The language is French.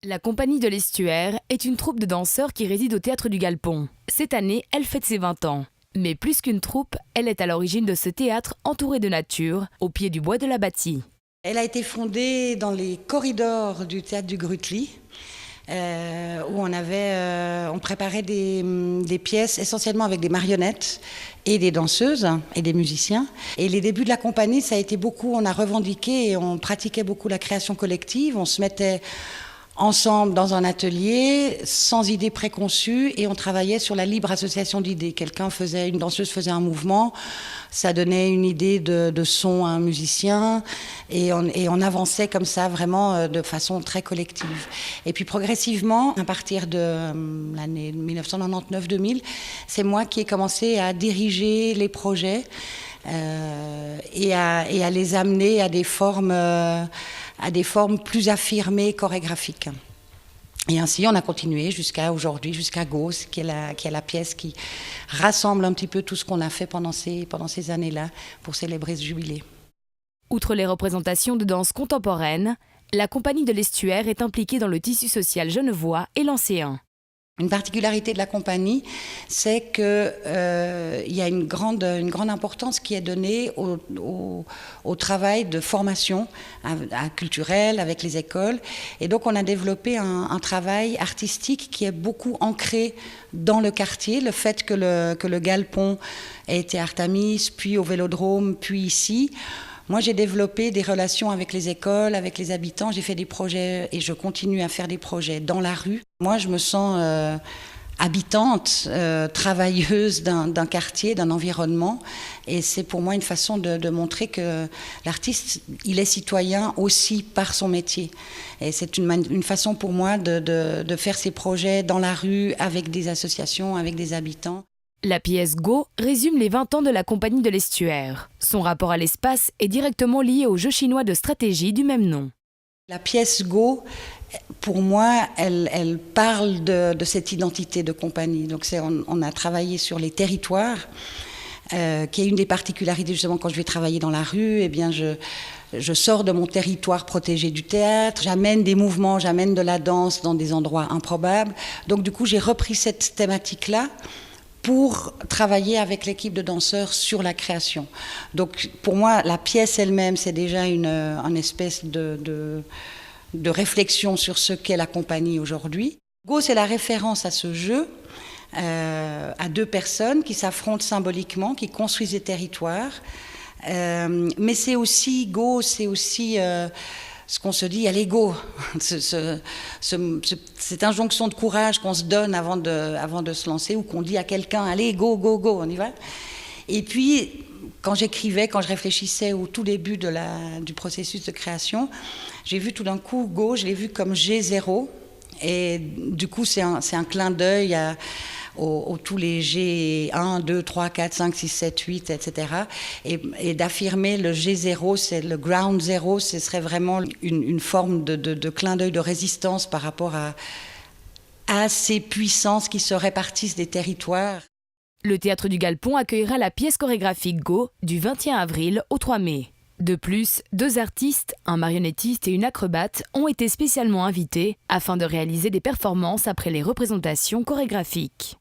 La Compagnie de l'Estuaire est une troupe de danseurs qui réside au Théâtre du Galpon. Cette année, elle fête ses 20 ans. Mais plus qu'une troupe, elle est à l'origine de ce théâtre entouré de nature, au pied du bois de la Bâtie. Elle a été fondée dans les corridors du Théâtre du Grutli, où on préparait des pièces essentiellement avec des marionnettes et des danseuses et des musiciens. Et les débuts de la compagnie, ça a été beaucoup, on a revendiqué et on pratiquait beaucoup la création collective. On se mettait ensemble dans un atelier, sans idées préconçues, et on travaillait sur la libre association d'idées. Une danseuse faisait un mouvement, ça donnait une idée de son à un musicien, et on avançait comme ça, vraiment de façon très collective. Et puis progressivement, à partir de l'année 1999-2000, c'est moi qui ai commencé à diriger les projets et à les amener à des formes plus affirmées, chorégraphiques. Et ainsi, on a continué jusqu'à aujourd'hui, jusqu'à Gauss, qui est la pièce qui rassemble un petit peu tout ce qu'on a fait pendant ces années-là pour célébrer ce jubilé. Outre les représentations de danse contemporaine, la Compagnie de l'Estuaire est impliquée dans le tissu social genevois et lancéen. Une particularité de la compagnie, c'est qu'il y a une grande importance qui est donnée au travail de formation culturelle avec les écoles. Et donc on a développé un travail artistique qui est beaucoup ancré dans le quartier. Le fait que le Galpon ait été Artamis, puis au Vélodrome, puis ici. Moi, j'ai développé des relations avec les écoles, avec les habitants. J'ai fait des projets et je continue à faire des projets dans la rue. Moi, je me sens habitante, travailleuse d'un quartier, d'un environnement. Et c'est pour moi une façon de montrer que l'artiste, il est citoyen aussi par son métier. Et c'est une façon pour moi de faire ces projets dans la rue, avec des associations, avec des habitants. La pièce Go résume les 20 ans de la Compagnie de l'Estuaire. Son rapport à l'espace est directement lié au jeu chinois de stratégie du même nom. La pièce Go, pour moi, elle parle de cette identité de compagnie. Donc on a travaillé sur les territoires, qui est une des particularités justement quand je vais travailler dans la rue. Eh bien, je sors de mon territoire protégé du théâtre, j'amène des mouvements, j'amène de la danse dans des endroits improbables. Donc du coup, j'ai repris cette thématique-là pour travailler avec l'équipe de danseurs sur la création. Donc pour moi, la pièce elle-même, c'est déjà une espèce de réflexion sur ce qu'est la compagnie aujourd'hui. Go, c'est la référence à ce jeu, à deux personnes qui s'affrontent symboliquement, qui construisent des territoires. Mais c'est aussi, Go, c'est aussi ce qu'on se dit, allez, go. Cette injonction de courage qu'on se donne avant de se lancer, ou qu'on dit à quelqu'un, allez, go, go, go, on y va. Et puis, quand j'écrivais, quand je réfléchissais au tout début du processus de création, j'ai vu tout d'un coup Go, je l'ai vu comme G0. Et du coup, c'est un clin d'œil aux tous les G 1, 2, 3, 4, 5, 6, 7, 8, etc. Et d'affirmer le G0, c'est le ground zero, ce serait vraiment une forme de clin d'œil de résistance par rapport à ces puissances qui se répartissent des territoires. Le Théâtre du Galpon accueillera la pièce chorégraphique Go du 21 avril au 3 mai. De plus, 2 artistes, un marionnettiste et une acrobate, ont été spécialement invités afin de réaliser des performances après les représentations chorégraphiques.